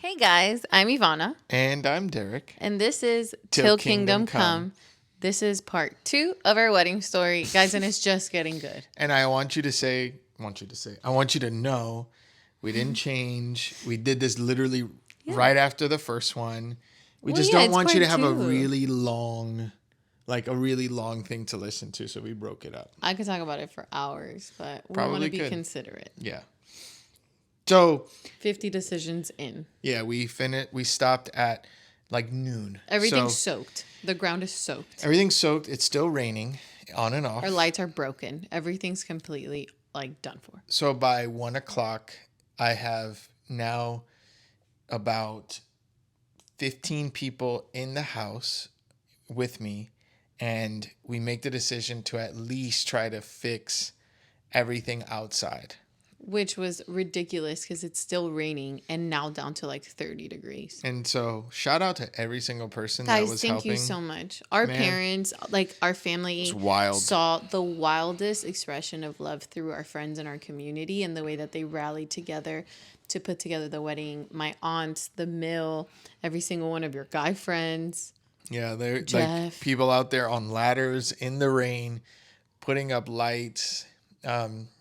Hey guys, I'm Ivana, And I'm Derek. and this is Till Till Kingdom Kingdom Come. Come. This is part 2 of our wedding story, guys, and it's just getting good. And I want you to know we didn't change. We did this literally right after the first one. We just don't it's want you to part have a 2. really long thing to listen to. So we broke it up. I could talk about it for hours, but we Probably want to be could. considerate. Yeah. So 50 decisions in. yeah, we stopped at like noon. Everything's So soaked. The ground is soaked. everything's soaked. It's still raining on and off. Our lights are broken. Everything's completely done for. So by 1 o'clock, I have now about 15 people in the house with me, and we make the decision to at least try to fix everything outside. Which was ridiculous because it's still raining and now down to 30 degrees. And so shout out to every single person that Guys, was thank helping. you so much. Our parents, our family, It's wild. saw the wildest expression of love through our friends and our community and the way that they rallied together to put together the wedding. My aunts, the mill, every single one of your guy friends. Yeah, they're like Jeff. people out there on ladders in the rain, putting up lights.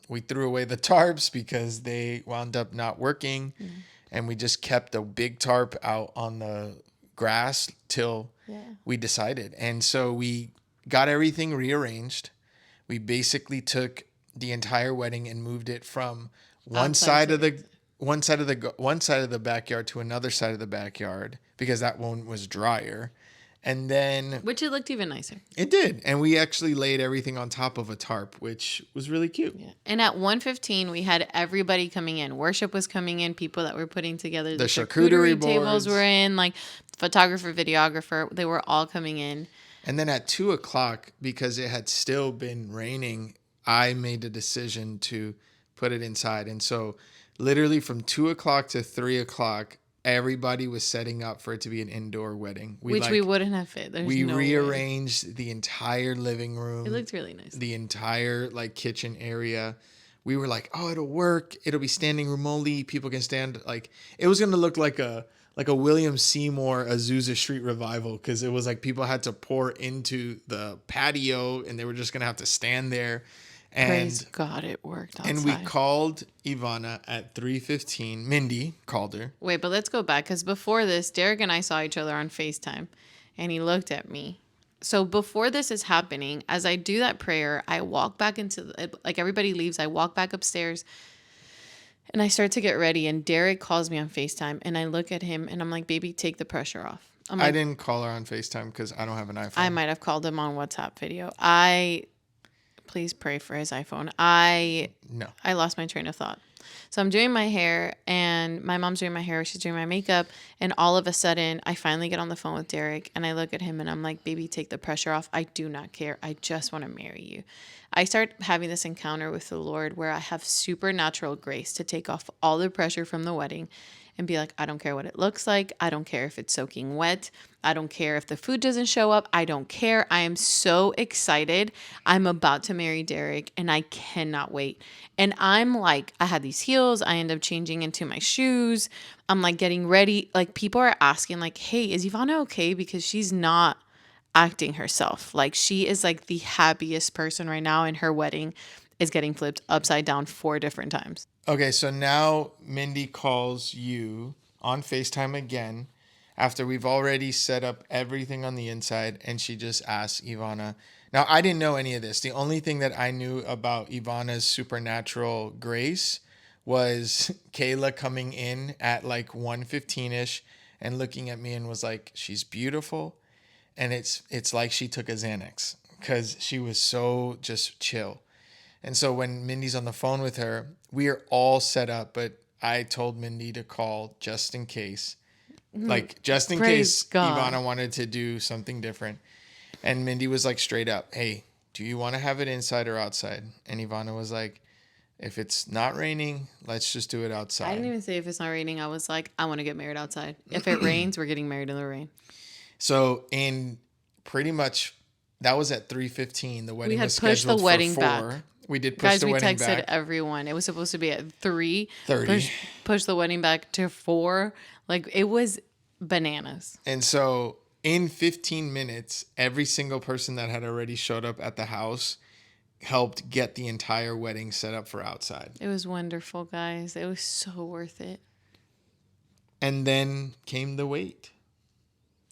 We threw away the tarps because they wound up not working, and we just kept a big tarp out on the grass till we decided. And so we got everything rearranged. We basically took the entire wedding and moved it from one side of the backyard to another side of the backyard because that one was drier. And then Which it looked even nicer. it did. And we actually laid everything on top of a tarp, which was really cute. Yeah. And at 1:15, we had everybody coming in. Worship was coming in. People that were putting together the charcuterie tables boards were in. Photographer, videographer, they were all coming in. And then at 2 o'clock, because it had still been raining, I made the decision to put it inside. And so literally from 2 o'clock to 3 o'clock, everybody was setting up for it to be an indoor wedding. We wouldn't have fit. We rearranged the entire living room. It looked really nice. The entire kitchen area. We were like, oh, it'll work. It'll be standing room only. People can stand it was gonna look like a William Seymour Azusa Street revival because it was people had to pour into the patio and they were just gonna have to stand there. And Praise God, it worked outside. And we called Ivana at 3:15. Mindy called her. Wait, but let's go back because before this, Derek and I saw each other on FaceTime, and he looked at me. So before this is happening, as I do that prayer, I walk back into everybody leaves. I walk back upstairs, and I start to get ready. And Derek calls me on FaceTime, and I look at him, and I'm like, "Baby, take the pressure off." I didn't call her on FaceTime because I don't have an iPhone. I might have called him on WhatsApp video. Please pray for his iPhone. I lost my train of thought. So I'm doing my hair, and my mom's doing my hair. She's doing my makeup. And all of a sudden, I finally get on the phone with Derek, and I look at him, and I'm like, baby, take the pressure off. I do not care. I just want to marry you. I start having this encounter with the Lord where I have supernatural grace to take off all the pressure from the wedding and be like, I don't care what it looks like. I don't care if it's soaking wet. I don't care if the food doesn't show up. I don't care. I am so excited. I'm about to marry Derek, and I cannot wait. And I'm I had these heels. I end up changing into my shoes. I'm getting ready. People are asking hey, is Ivana okay? Because she's not acting herself. She is the happiest person right now, and her wedding is getting flipped upside down 4 different times. Okay, so now Mindy calls you on FaceTime again after we've already set up everything on the inside, and she just asks Ivana. Now, I didn't know any of this. The only thing that I knew about Ivana's supernatural grace was Kayla coming in at 1:15-ish and looking at me and was like, she's beautiful. And it's like she took a Xanax because she was so just chill. And so when Mindy's on the phone with her, we are all set up, but I told Mindy to call just in case. Just in Praise case God. Ivana wanted to do something different. And Mindy was straight up, hey, do you want to have it inside or outside? And Ivana was like, if it's not raining, let's just do it outside. I didn't even say if it's not raining. I was like, I want to get married outside. If it rains, we're getting married in the rain. So in pretty much, that was at 3:15. The wedding was pushed scheduled the wedding for 4. back. We did push the wedding back. Guys, we texted everyone. It was supposed to be at 3:30. 30. Push the wedding back to 4. Like, it was bananas. And so in 15 minutes, every single person that had already showed up at the house helped get the entire wedding set up for outside. It was wonderful, guys. It was so worth it. And then came the wait.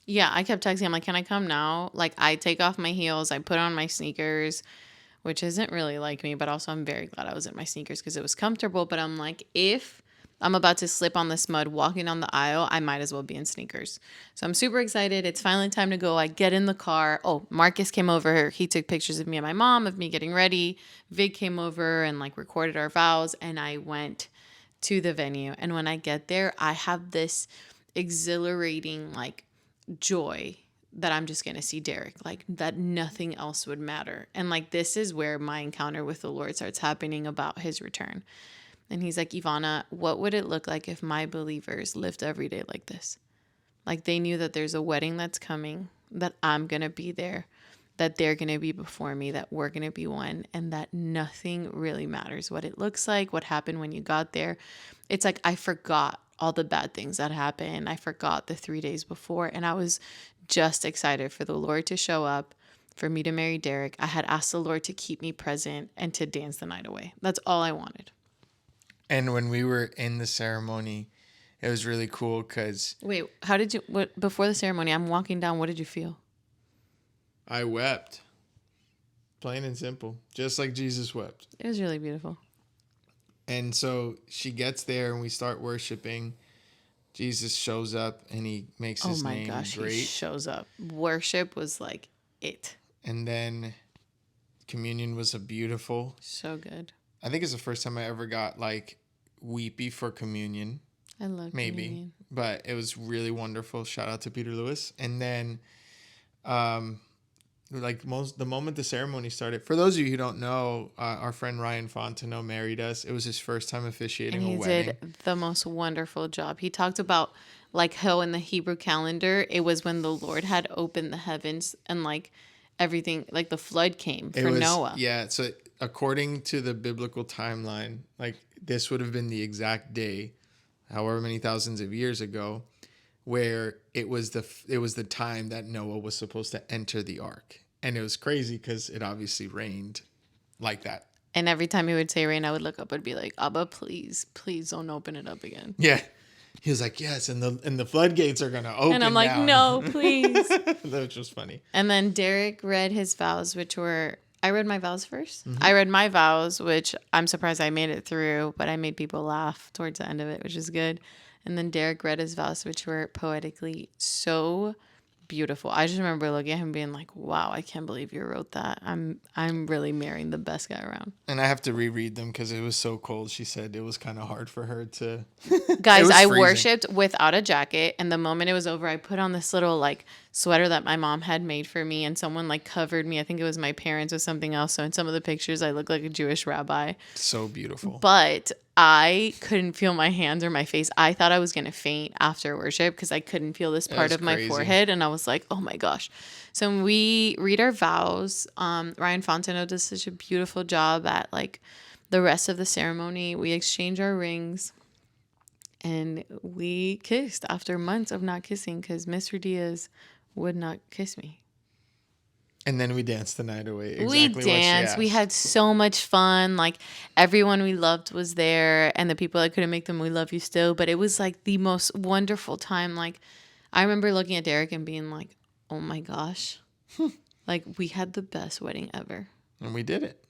Yeah, I kept texting. I'm like, can I come now? Like, I take off my heels. I put on my sneakers, which isn't really like me, but also I'm very glad I was in my sneakers because it was comfortable. But I'm like, if I'm about to slip on this mud walking down the aisle, I might as well be in sneakers. So I'm super excited. It's finally time to go. I get in the car. Oh, Marcus came over. He took pictures of me and my mom, of me getting ready. Vig came over and like recorded our vows. And I went to the venue. And when I get there, I have this exhilarating like joy that I'm just going to see Derek, like that nothing else would matter. And like, this is where my encounter with the Lord starts happening about his return. And he's like, Ivana, what would it look like if my believers lived every day like this? Like they knew that there's a wedding that's coming, that I'm going to be there, that they're going to be before me, that we're going to be one, and that nothing really matters. What it looks like, what happened when you got there. It's like I forgot all the bad things that happened. I forgot the 3 days before, and I was just excited for the Lord to show up, for me to marry Derek. I had asked the Lord to keep me present and to dance the night away. That's all I wanted. And when we were in the ceremony, it was really cool because... Wait, how did you... What before the ceremony, I'm walking down. What did you feel? I wept. Plain and simple. Just like Jesus wept. It was really beautiful. And so she gets there and we start worshiping. Jesus shows up and he makes his name great. Oh my gosh, he shows up. Worship was like it. And then communion was a beautiful. So good. I think it's the first time I ever got like weepy for communion. I love communion. But it was really wonderful. Shout out to Peter Lewis. And then the moment the ceremony started, for those of you who don't know, our friend Ryan Fontenot married us. It was his first time officiating a wedding. He did the most wonderful job. He talked about like how in the Hebrew calendar, it was when the Lord had opened the heavens and like everything, like the flood came for Noah. Yeah. So according to the biblical timeline, like this would have been the exact day, however many thousands of years ago, where it was the time that Noah was supposed to enter the ark. And it was crazy because it obviously rained like that. And every time he would say rain, I would look up and be like, Abba, please don't open it up again. Yeah. He was like, yes, and the floodgates are going to open. And I'm like, no, please. Which was funny. And then Derek read his vows, which were... I read my vows first. Mm-hmm. I read my vows, which I'm surprised I made it through, but I made people laugh towards the end of it, which is good. And then Derek read his vows, which were poetically so beautiful. I just remember looking at him being like, wow, I can't believe you wrote that. I'm really marrying the best guy around. And I have to reread them because it was so cold. She said it was kind of hard for her to... Guys, I worshipped without a jacket. And the moment it was over, I put on this little like sweater that my mom had made for me. And someone like covered me. I think it was my parents or something else. So in some of the pictures, I look like a Jewish rabbi. So beautiful. But I couldn't feel my hands or my face. I thought I was going to faint after worship because I couldn't feel this part of my forehead. And I was like, oh my gosh. So when we read our vows, Ryan Fontenot does such a beautiful job at like the rest of the ceremony. We exchange our rings and we kissed after months of not kissing because Mr. Diaz would not kiss me. And then we danced the night away. We danced. We had so much fun. Like everyone we loved was there, and the people that couldn't make them, we love you still. But it was like the most wonderful time. Like I remember looking at Derek and being like, "Oh my gosh, like we had the best wedding ever." And we did it.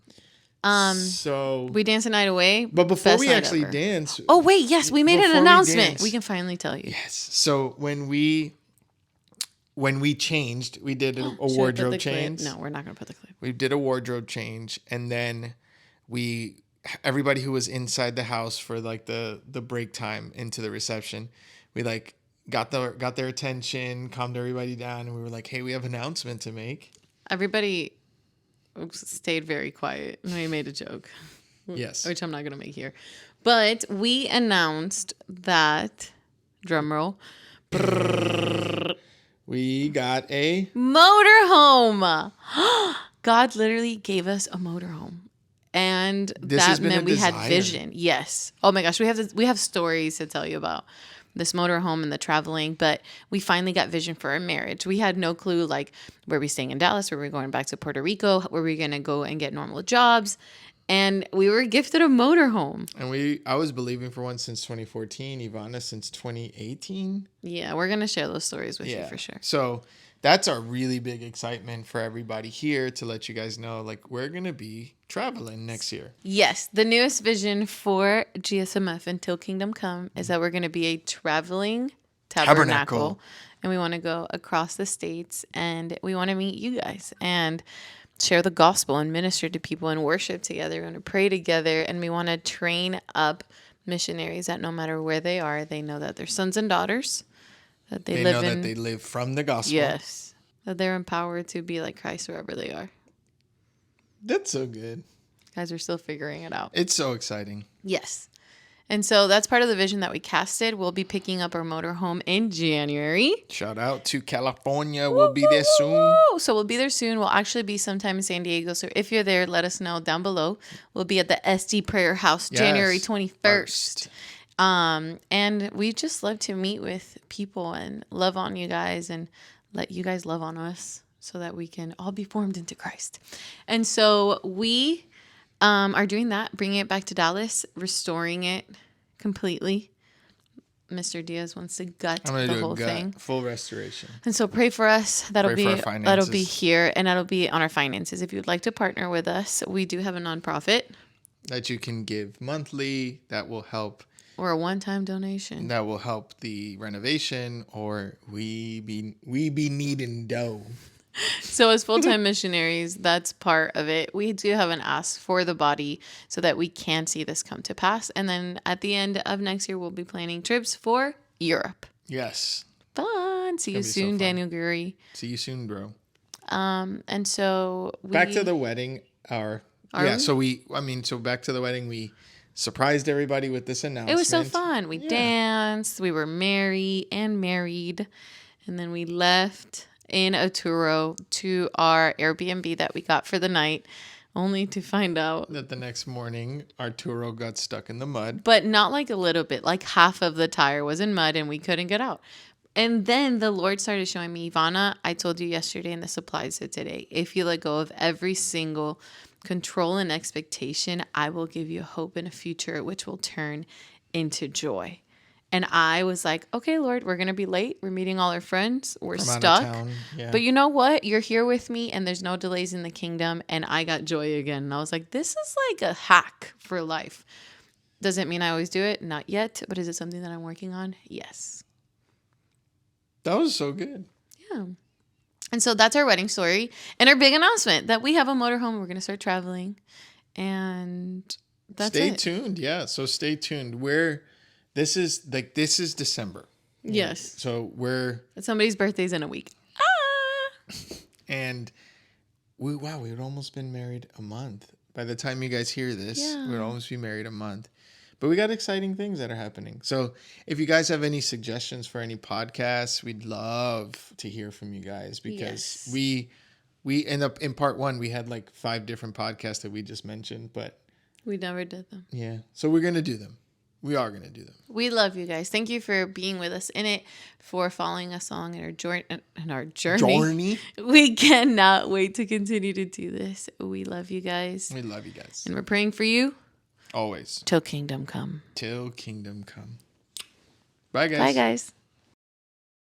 So we danced the night away. But before we actually danced, oh wait, yes, we made an announcement. We can finally tell you. Yes. So when we changed, we did a wardrobe change. No, we're not going to put the clip. We did a wardrobe change, and then everybody who was inside the house for like the break time into the reception, we like got their attention, calmed everybody down, and we were like, "Hey, we have an announcement to make." Everybody stayed very quiet, and we made a joke. Yes. Which I'm not going to make here. But we announced that, drum roll, we got a motorhome. God literally gave us a motorhome. And that meant we had vision. Yes. Oh my gosh, we have stories to tell you about. this motorhome and the traveling, but we finally got vision for our marriage. We had no clue, like, were we staying in Dallas? Were we going back to Puerto Rico? Were we going to go and get normal jobs? And we were gifted a motorhome. And I was believing for one since 2014, Ivana since 2018. Yeah, we're going to share those stories with you for sure. So that's our really big excitement for everybody here, to let you guys know, like, we're going to be traveling next year. Yes. The newest vision for GSMF until Kingdom Come is that we're going to be a traveling tabernacle. And we want to go across the states, and we want to meet you guys and share the gospel and minister to people and worship together. We want to pray together, and we want to train up missionaries that no matter where they are, they know that they're sons and daughters, that they live know that they live from the gospel. Yes. That they're empowered to be like Christ wherever they are. That's so good. Guys are still figuring it out. It's so exciting. Yes. And so that's part of the vision that we casted. We'll be picking up our motorhome in January. Shout out to California. We'll be there soon. So we'll be there soon. We'll actually be sometime in San Diego. So if you're there, let us know down below. We'll be at the SD Prayer House January 21st. And we just love to meet with people and love on you guys and let you guys love on us so that we can all be formed into Christ. And so we are doing that, bringing it back to Dallas, restoring it completely. Mr. Diaz wants to gut the whole thing. Full restoration. And so pray for us. That'll be here, and that'll be on our finances. If you'd like to partner with us, we do have a nonprofit that you can give monthly that will help, or a one-time donation that will help the renovation, or we be needing dough. So as full-time missionaries, that's part of it. We do have an ask for the body so that we can see this come to pass. And then at the end of next year, we'll be planning trips for Europe. Yes. Fun. See you soon, Daniel Guri. See you soon, bro. And so back to the wedding. So back to the wedding, we surprised everybody with this announcement. It was so fun. We danced. We were married. And then we left in a Turo to our Airbnb that we got for the night, only to find out that the next morning our Turo got stuck in the mud. But not like a little bit, like half of the tire was in mud and we couldn't get out. And then the Lord started showing me, Ivana, I told you yesterday, and this applies to today. If you let go of every single control and expectation, I will give you hope and a future which will turn into joy. And I was like, okay, Lord, we're going to be late. We're meeting all our friends. We're stuck. Yeah. But you know what? You're here with me, and there's no delays in the kingdom. And I got joy again. And I was like, this is like a hack for life. Doesn't mean I always do it. Not yet. But is it something that I'm working on? Yes. That was so good. Yeah. And so that's our wedding story. And our big announcement that we have a motorhome. We're going to start traveling. And that's it. Stay tuned. Yeah. So stay tuned. This is December. Yes. So somebody's birthday's in a week. And we'd almost been married a month. By the time you guys hear this, we'd almost be married a month. But we got exciting things that are happening. So if you guys have any suggestions for any podcasts, we'd love to hear from you guys, because we end up in part 1, we had like 5 different podcasts that we just mentioned, but we never did them. Yeah. So we're going to do them. We are going to do them. We love you guys. Thank you for being with us in it, for following us along in our journey. We cannot wait to continue to do this. We love you guys. We love you guys. And we're praying for you. Always. Till kingdom come. Till kingdom come. Bye, guys. Bye, guys.